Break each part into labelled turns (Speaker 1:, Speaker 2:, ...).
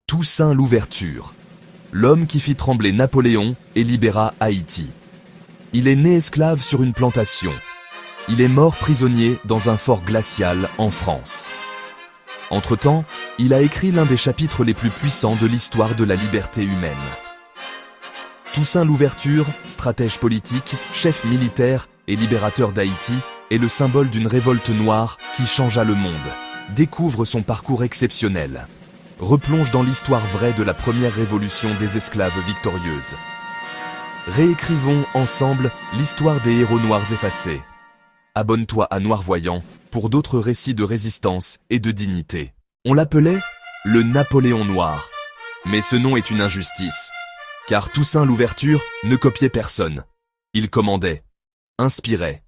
Speaker 1: Toussaint Louverture, l'homme qui fit trembler Napoléon et libéra Haïti. Il est né esclave sur une plantation. Il est mort prisonnier dans un fort glacial en France. Entre-temps, il a écrit l'un des chapitres les plus puissants de l'histoire de la liberté humaine. Toussaint Louverture, stratège politique, chef militaire et libérateur d'Haïti, est le symbole d'une révolte noire qui changea le monde. Découvre son parcours exceptionnel. Replonge dans l'histoire vraie de la première révolution des esclaves victorieuses. Réécrivons ensemble l'histoire des héros noirs effacés. Abonne-toi à Noir Voyant pour d'autres récits de résistance et de dignité. On l'appelait le Napoléon noir. Mais ce nom est une injustice, car Toussaint Louverture ne copiait personne. Il commandait, inspirait,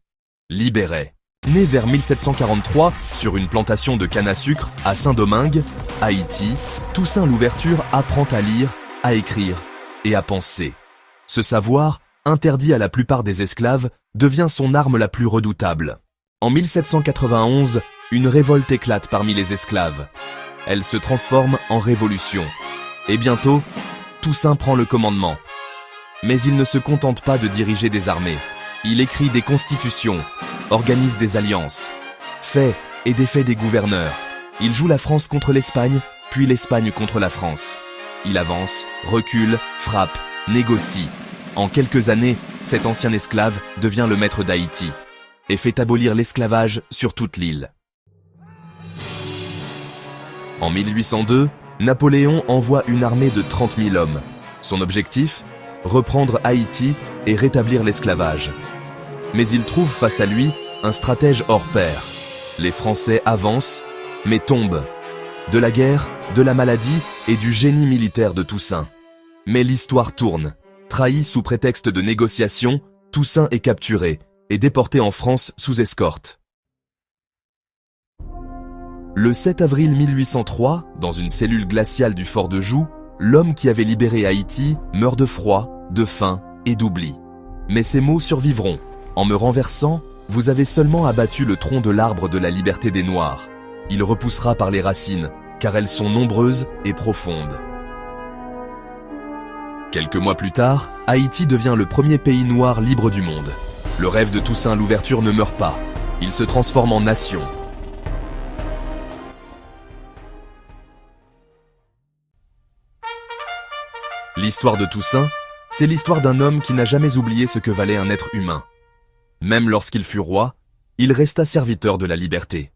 Speaker 1: libérait. Né vers 1743 sur une plantation de canne à sucre à Saint-Domingue, Haïti, Toussaint Louverture apprend à lire, à écrire et à penser. Ce savoir, interdit à la plupart des esclaves, devient son arme la plus redoutable. En 1791, une révolte éclate parmi les esclaves. Elle se transforme en révolution. Et bientôt, Toussaint prend le commandement. Mais il ne se contente pas de diriger des armées. Il écrit des constitutions, organise des alliances, fait et défait des gouverneurs. Il joue la France contre l'Espagne, puis l'Espagne contre la France. Il avance, recule, frappe, négocie. En quelques années, cet ancien esclave devient le maître d'Haïti et fait abolir l'esclavage sur toute l'île. En 1802, Napoléon envoie une armée de 30 000 hommes. Son objectif ? Reprendre Haïti et rétablir l'esclavage. Mais il trouve face à lui un stratège hors pair. Les Français avancent, mais tombent. De la guerre, de la maladie et du génie militaire de Toussaint. Mais l'histoire tourne. Trahi sous prétexte de négociation, Toussaint est capturé et déporté en France sous escorte. Le 7 avril 1803, dans une cellule glaciale du fort de Joux, l'homme qui avait libéré Haïti meurt de froid, de faim et d'oubli. Mais ces mots survivront. En me renversant, vous avez seulement abattu le tronc de l'arbre de la liberté des Noirs. Il repoussera par les racines, car elles sont nombreuses et profondes. Quelques mois plus tard, Haïti devient le premier pays noir libre du monde. Le rêve de Toussaint Louverture ne meurt pas. Il se transforme en nation. L'histoire de Toussaint, c'est l'histoire d'un homme qui n'a jamais oublié ce que valait un être humain. Même lorsqu'il fut roi, il resta serviteur de la liberté.